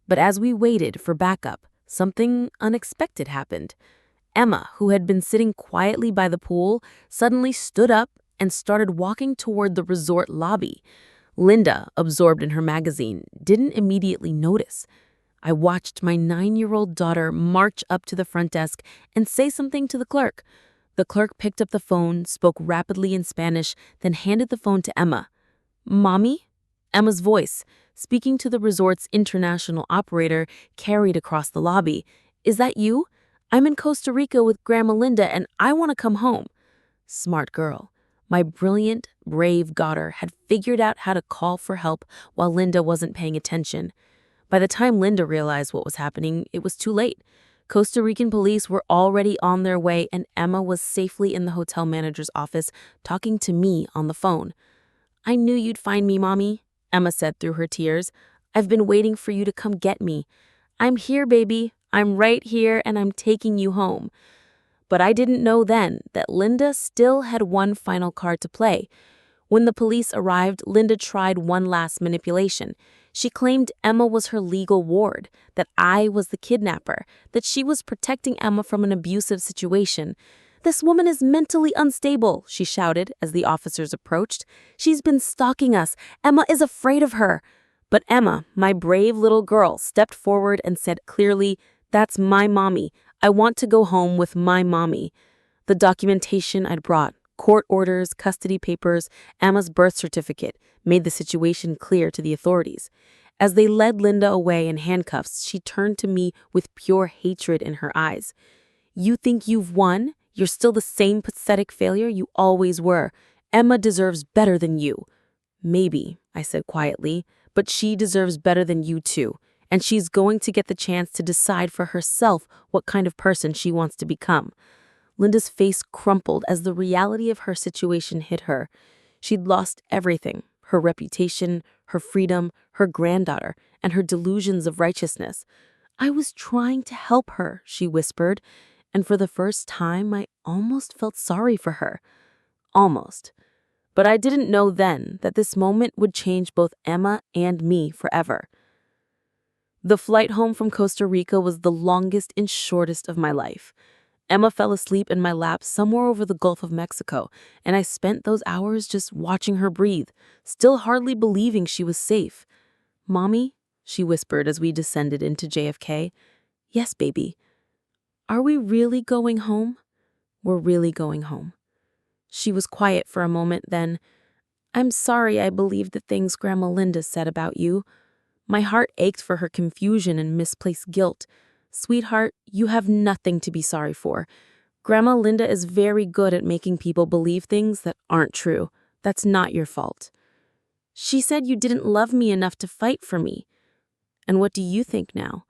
But as we waited for backup, something unexpected happened. Emma, who had been sitting quietly by the pool, suddenly stood up and started walking toward the resort lobby. Linda, absorbed in her magazine, didn't immediately notice. I watched my 9-year-old daughter march up to the front desk and say something to the clerk. The clerk picked up the phone, spoke rapidly in Spanish, then handed the phone to Emma. "Mommy?" Emma's voice, speaking to the resort's international operator, carried across the lobby. "Is that you? I'm in Costa Rica with Grandma Linda and I want to come home." Smart girl. My brilliant, brave daughter had figured out how to call for help while Linda wasn't paying attention. By the time Linda realized what was happening, it was too late. Costa Rican police were already on their way and Emma was safely in the hotel manager's office talking to me on the phone. "I knew you'd find me, Mommy," Emma said through her tears. "I've been waiting for you to come get me. I'm here, baby. I'm right here and I'm taking you home." But I didn't know then that Linda still had one final card to play. When the police arrived, Linda tried one last manipulation. She claimed Emma was her legal ward, that I was the kidnapper, that she was protecting Emma from an abusive situation. "This woman is mentally unstable," she shouted as the officers approached. "She's been stalking us. Emma is afraid of her." But Emma, my brave little girl, stepped forward and said clearly, "That's my mommy. I want to go home with my mommy." The documentation I'd brought, court orders, custody papers, Emma's birth certificate, made the situation clear to the authorities. As they led Linda away in handcuffs, she turned to me with pure hatred in her eyes. "You think you've won? You're still the same pathetic failure you always were. Emma deserves better than you." "Maybe," I said quietly, "but she deserves better than you too. And she's going to get the chance to decide for herself what kind of person she wants to become." Linda's face crumpled as the reality of her situation hit her. She'd lost everything, her reputation, her freedom, her granddaughter, and her delusions of righteousness. "I was trying to help her," she whispered, and for the first time I almost felt sorry for her. Almost. But I didn't know then that this moment would change both Emma and me forever. The flight home from Costa Rica was the longest and shortest of my life. Emma fell asleep in my lap somewhere over the Gulf of Mexico, and I spent those hours just watching her breathe, still hardly believing she was safe. "Mommy," she whispered as we descended into JFK. "Yes, baby." "Are we really going home?" "We're really going home." She was quiet for a moment, then, "I'm sorry I believed the things Grandma Linda said about you." My heart ached for her confusion and misplaced guilt. "Sweetheart, you have nothing to be sorry for. Grandma Linda is very good at making people believe things that aren't true. That's not your fault." "She said you didn't love me enough to fight for me." "And what do you think now?"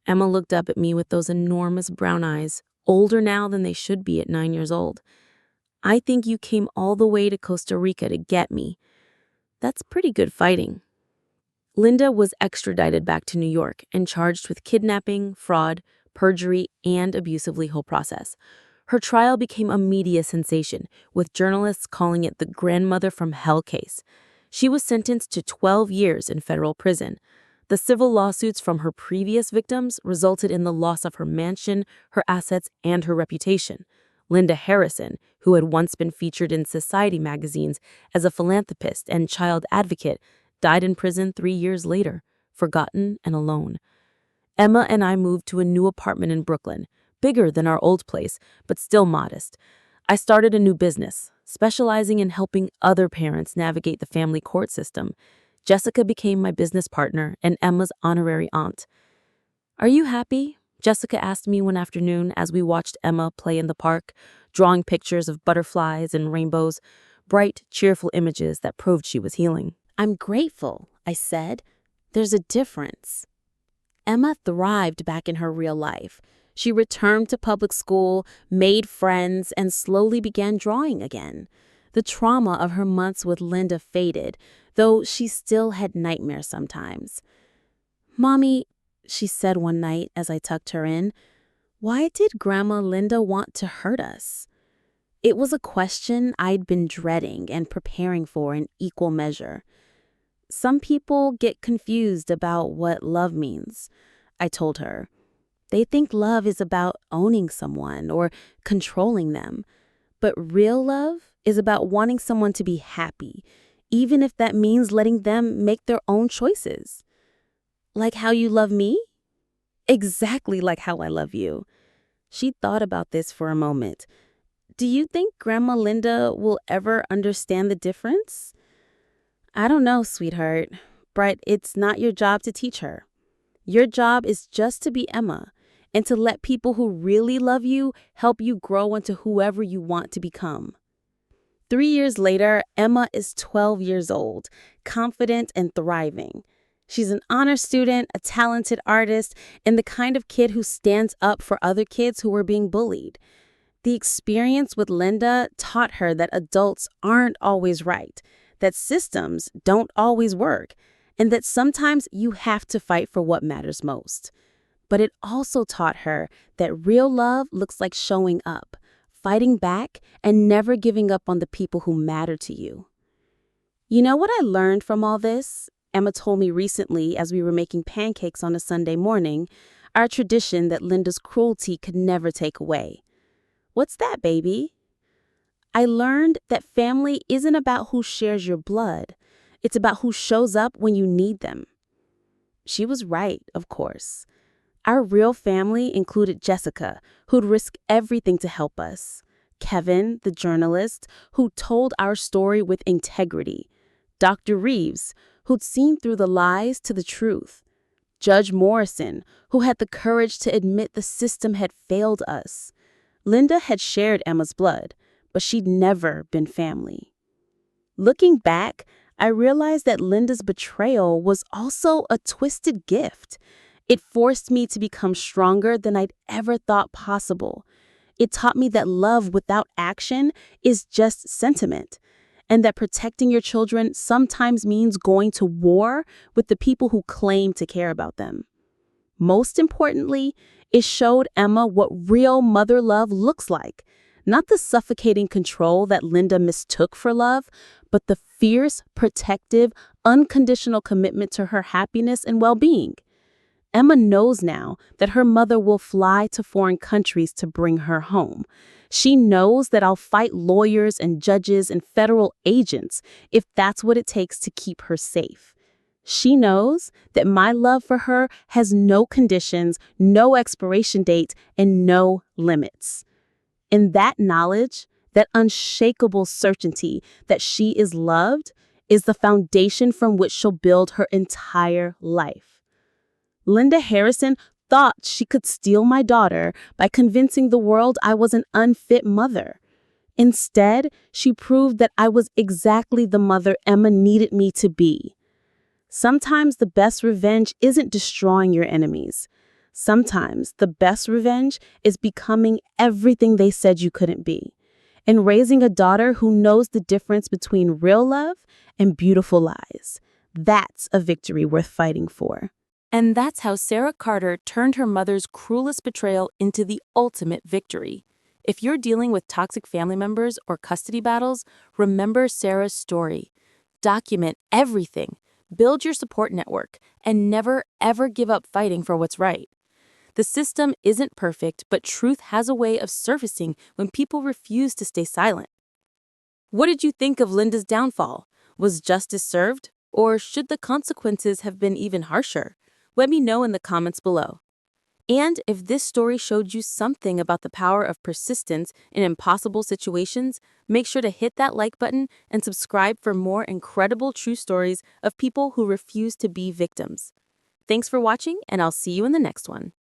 Emma looked up at me with those enormous brown eyes, older now than they should be at 9 years old. "I think you came all the way to Costa Rica to get me." "That's pretty good fighting." Linda was extradited back to New York and charged with kidnapping, fraud, perjury, and abusive legal process. Her trial became a media sensation, with journalists calling it the grandmother from hell case. She was sentenced to 12 years in federal prison. The civil lawsuits from her previous victims resulted in the loss of her mansion, her assets, and her reputation. Linda Harrison, who had once been featured in Society magazines as a philanthropist and child advocate, died in prison 3 years later, forgotten and alone. Emma and I moved to a new apartment in Brooklyn, bigger than our old place, but still modest. I started a new business, specializing in helping other parents navigate the family court system. Jessica became my business partner and Emma's honorary aunt. "Are you happy?" Jessica asked me one afternoon as we watched Emma play in the park, drawing pictures of butterflies and rainbows, bright, cheerful images that proved she was healing. "I'm grateful," I said. "There's a difference." Emma thrived back in her real life. She returned to public school, made friends, and slowly began drawing again. The trauma of her months with Linda faded, though she still had nightmares sometimes. "Mommy," she said one night as I tucked her in, "why did Grandma Linda want to hurt us?" It was a question I'd been dreading and preparing for in equal measure. "Some people get confused about what love means," I told her. "They think love is about owning someone or controlling them. But real love is about wanting someone to be happy, even if that means letting them make their own choices." "Like how you love me?" "Exactly like how I love you." She thought about this for a moment. "Do you think Grandma Linda will ever understand the difference?" "I don't know, sweetheart, but it's not your job to teach her. Your job is just to be Emma and to let people who really love you help you grow into whoever you want to become." 3 years later, Emma is 12 years old, confident and thriving. She's an honor student, a talented artist, and the kind of kid who stands up for other kids who are being bullied. The experience with Linda taught her that adults aren't always right, that systems don't always work, and that sometimes you have to fight for what matters most. But it also taught her that real love looks like showing up, fighting back, and never giving up on the people who matter to you. "You know what I learned from all this?" Emma told me recently as we were making pancakes on a Sunday morning, our tradition that Linda's cruelty could never take away. "What's that, baby?" "I learned that family isn't about who shares your blood. It's about who shows up when you need them." She was right, of course. Our real family included Jessica, who'd risk everything to help us; Kevin, the journalist, who told our story with integrity; Dr. Reeves, who'd seen through the lies to the truth; Judge Morrison, who had the courage to admit the system had failed us. Linda had shared Emma's blood, but she'd never been family. Looking back, I realized that Linda's betrayal was also a twisted gift. It forced me to become stronger than I'd ever thought possible. It taught me that love without action is just sentiment, and that protecting your children sometimes means going to war with the people who claim to care about them. Most importantly, it showed Emma what real mother love looks like. Not the suffocating control that Linda mistook for love, but the fierce, protective, unconditional commitment to her happiness and well-being. Emma knows now that her mother will fly to foreign countries to bring her home. She knows that I'll fight lawyers and judges and federal agents if that's what it takes to keep her safe. She knows that my love for her has no conditions, no expiration date, and no limits. And that knowledge, that unshakable certainty that she is loved, is the foundation from which she'll build her entire life. Linda Harrison thought she could steal my daughter by convincing the world I was an unfit mother. Instead, she proved that I was exactly the mother Emma needed me to be. Sometimes the best revenge isn't destroying your enemies. Sometimes the best revenge is becoming everything they said you couldn't be, and raising a daughter who knows the difference between real love and beautiful lies. That's a victory worth fighting for. And that's how Sarah Carter turned her mother's cruelest betrayal into the ultimate victory. If you're dealing with toxic family members or custody battles, remember Sarah's story. Document everything, build your support network, and never, ever give up fighting for what's right. The system isn't perfect, but truth has a way of surfacing when people refuse to stay silent. What did you think of Linda's downfall? Was justice served? Or should the consequences have been even harsher? Let me know in the comments below. And if this story showed you something about the power of persistence in impossible situations, make sure to hit that like button and subscribe for more incredible true stories of people who refuse to be victims. Thanks for watching, and I'll see you in the next one.